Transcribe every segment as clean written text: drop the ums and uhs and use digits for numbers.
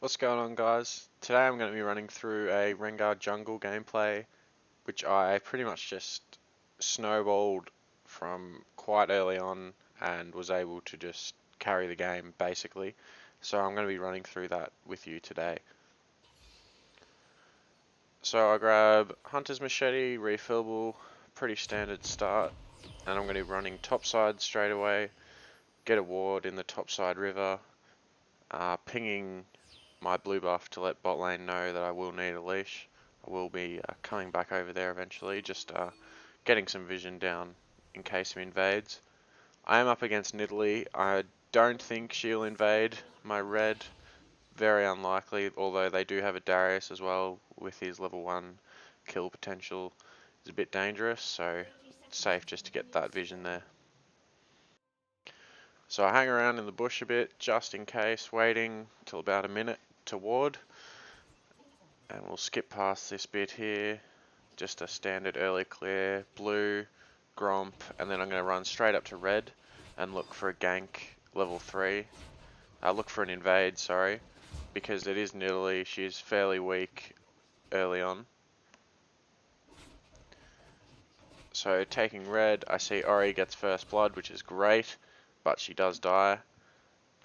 What's going on, guys? Today I'm going to be running through a Rengar Jungle gameplay, which I pretty much just snowballed from quite early on and was able to just carry the game basically. So I'm going to be running through that with you today. So I grab Hunter's Machete, refillable, pretty standard start, and I'm going to be running topside straight away, get a ward in the topside river, pinging my blue buff to let bot lane know that I will need a leash. I will be coming back over there eventually, just getting some vision down in case he invades. I am up against Nidalee. I don't think she'll invade my red. Very unlikely, although they do have a Darius as well with his level 1 kill potential. It's a bit dangerous, so it's safe just to get that vision there. So I hang around in the bush a bit just in case, waiting till about a minute to ward. And we'll skip past this bit here, just a standard early clear, blue, gromp, and then I'm going to run straight up to red and look for a gank level 3. Look for an invade, sorry, because it is Nidalee, she's fairly weak early on. So taking red, I see Ori gets first blood, which is great, but she does die.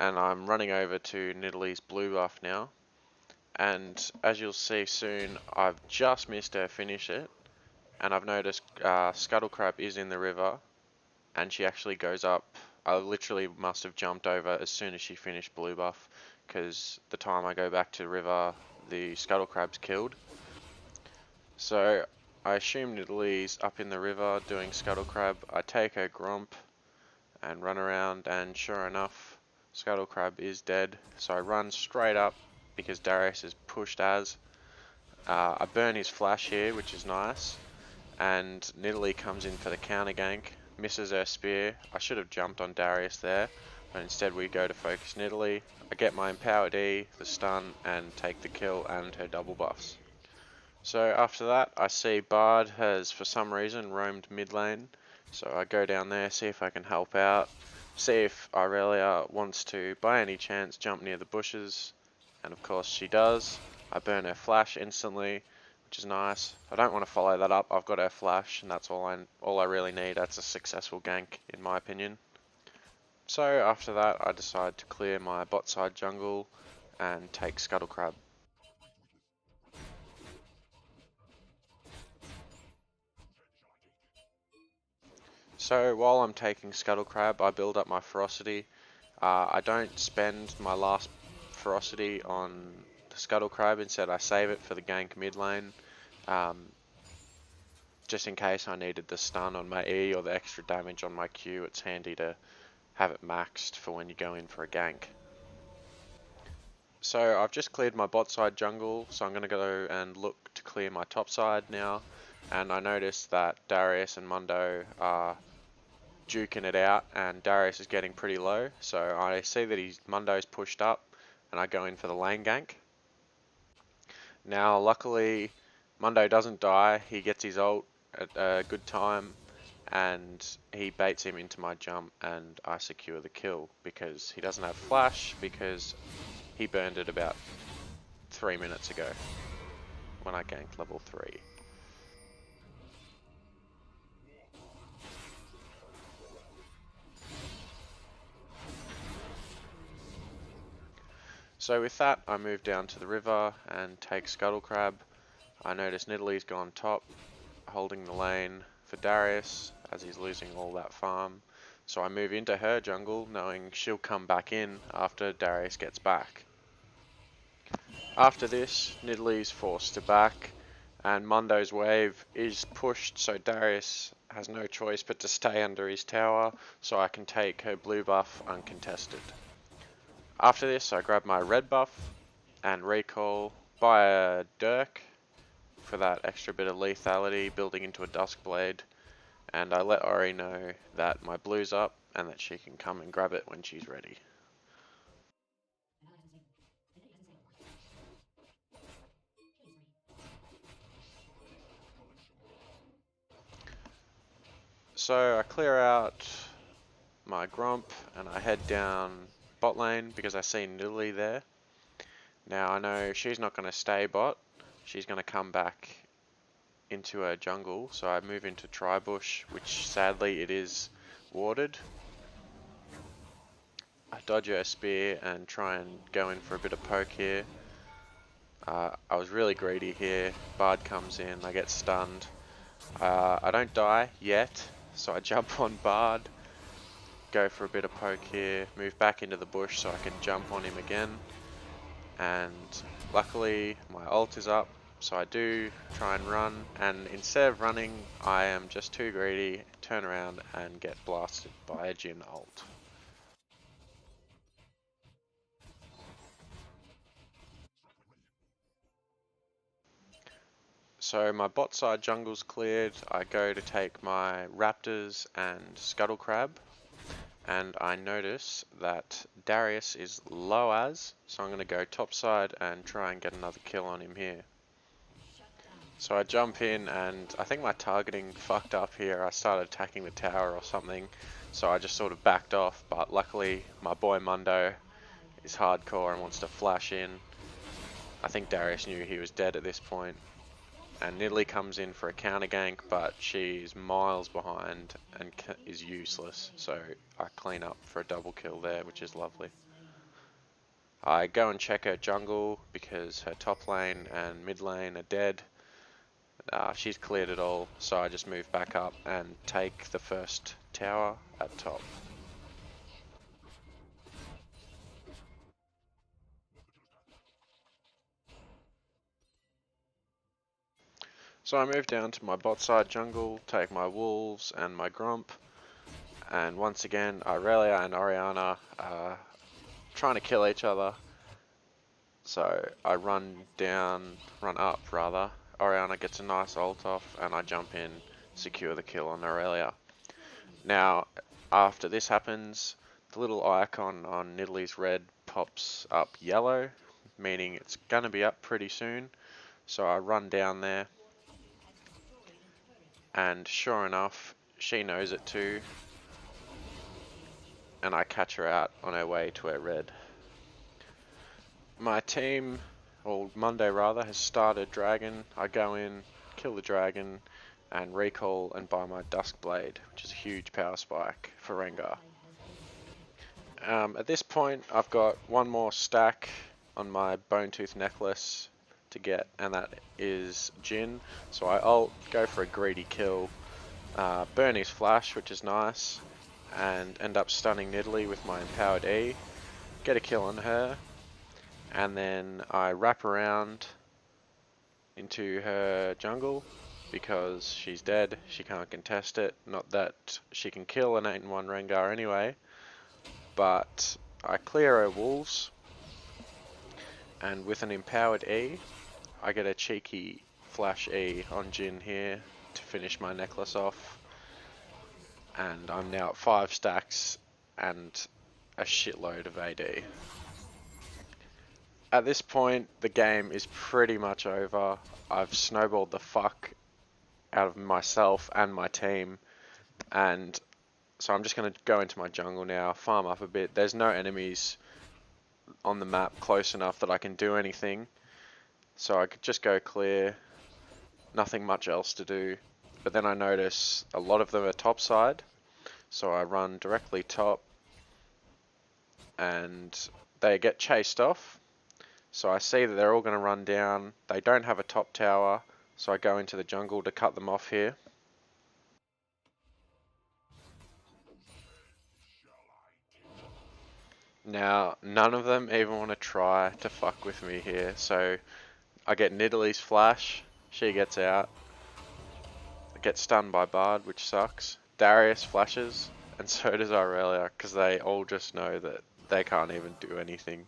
And I'm running over to Nidalee's blue buff now. And as you'll see soon, I've just missed her finish it, and I've noticed Scuttle Crab is in the river, and she actually goes up. I literally must have jumped over as soon as she finished blue buff, because the time I go back to the river, the Scuttle Crab's killed. So I assume Nidalee's up in the river doing Scuttle Crab. I take her gromp and run around, and sure enough, Scuttle Crab is dead. So I run straight up, because Darius is pushed as. I burn his flash here, which is nice, and Nidalee comes in for the counter gank, misses her spear. I should have jumped on Darius there, but instead we go to focus Nidalee. I get my Empower D, the stun, and take the kill and her double buffs. So after that, I see Bard has for some reason roamed mid lane, so I go down there, see if I can help out, see if Aurelia wants to, by any chance, jump near the bushes. And of course she does. I burn her flash instantly, which is nice. I don't want to follow that up. I've got her flash, and that's all I really need. That's a successful gank, in my opinion. So after that, I decide to clear my bot side jungle and take Scuttle Crab. So while I'm taking Scuttle Crab, I build up my ferocity. I don't spend my last ferocity on the Scuttle Crab, instead I save it for the gank mid lane, just in case I needed the stun on my E or the extra damage on my Q. It's handy to have it maxed for when you go in for a gank. So I've just cleared my bot side jungle, so I'm going to go and look to clear my top side now, and I noticed that Darius and Mundo are duking it out, and Darius is getting pretty low, so I see that Mundo's pushed up, and I go in for the lane gank. Now luckily Mundo doesn't die, he gets his ult at a good time, and he baits him into my jump, and I secure the kill, because he doesn't have flash, because he burned it about 3 minutes ago when I ganked level 3. So with that, I move down to the river and take Scuttle Crab. I notice Nidalee's gone top, holding the lane for Darius, as he's losing all that farm. So I move into her jungle, knowing she'll come back in after Darius gets back. After this, Nidalee's forced to back, and Mundo's wave is pushed, so Darius has no choice but to stay under his tower, so I can take her blue buff uncontested. After this, I grab my red buff and recall, buy a Dirk for that extra bit of lethality, building into a Duskblade, and I let Ori know that my blue's up and that she can come and grab it when she's ready. So I clear out my Gromp and I head down bot lane because I see Nidalee there. Now I know she's not going to stay bot, she's going to come back into her jungle, so I move into Tribush, which sadly it is warded. I dodge her spear and try and go in for a bit of poke here. I was really greedy here. Bard comes in, I get stunned. I don't die yet, so I jump on Bard, go for a bit of poke here, move back into the bush so I can jump on him again. And luckily my ult is up, so I do try and run, and instead of running I am just too greedy, turn around and get blasted by a Jhin ult. So my bot side jungle's cleared, I go to take my raptors and scuttle crab, and I notice that Darius is low as, so I'm going to go top side and try and get another kill on him here. So I jump in and I think my targeting fucked up here. I started attacking the tower or something, so I just sort of backed off, but luckily my boy Mundo is hardcore and wants to flash in. I think Darius knew he was dead at this point, and Nidalee comes in for a counter gank, but she's miles behind and is useless, so I clean up for a double kill there, which is lovely. I go and check her jungle because her top lane and mid lane are dead. She's cleared it all, so I just move back up and take the first tower at top. So I move down to my bot side jungle, take my wolves and my grump, and once again Irelia and Orianna are trying to kill each other. So I run up rather. Orianna gets a nice ult off and I jump in, secure the kill on Aurelia. Now, after this happens, the little icon on Nidalee's red pops up yellow, meaning it's gonna be up pretty soon. So I run down there, and sure enough, she knows it too, and I catch her out on her way to her red. My team, or Monday rather, has started dragon. I go in, kill the dragon, and recall and buy my Duskblade, which is a huge power spike for Rengar. At this point, I've got one more stack on my Bone Tooth necklace to get, and that is Jhin. So I ult, go for a greedy kill, burn his flash, which is nice, and end up stunning Nidalee with my empowered E, get a kill on her, and then I wrap around into her jungle because she's dead, she can't contest it. Not that she can kill an 8-1 Rengar anyway, but I clear her wolves, and with an empowered E, I get a cheeky flash E on Jhin here to finish my necklace off, and I'm now at 5 stacks and a shitload of AD. At this point, the game is pretty much over. I've snowballed the fuck out of myself and my team, and so I'm just going to go into my jungle now, farm up a bit. There's no enemies on the map close enough that I can do anything, so I could just go clear, nothing much else to do. But then I notice a lot of them are top side, so I run directly top, and they get chased off. So I see that they're all going to run down. They don't have a top tower, so I go into the jungle to cut them off here. Now, none of them even want to try to fuck with me here, so I get Nidalee's flash, she gets out. I get stunned by Bard, which sucks. Darius flashes, and so does Aurelia, because they all just know that they can't even do anything,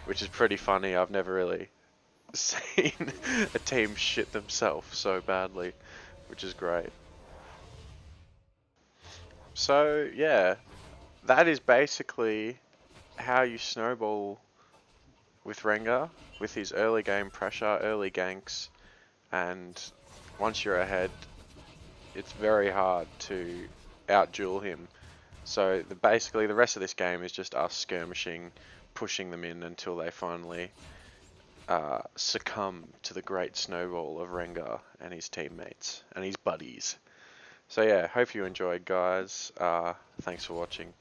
which is pretty funny. I've never really seen a team shit themselves so badly, which is great. So yeah, that is basically how you snowball with Rengar, with his early game pressure, early ganks, and once you're ahead, it's very hard to out-duel him. So basically the rest of this game is just us skirmishing, pushing them in until they finally succumb to the great Snowball of Rengar and his teammates and his buddies. So yeah, hope you enjoyed, guys. Thanks for watching.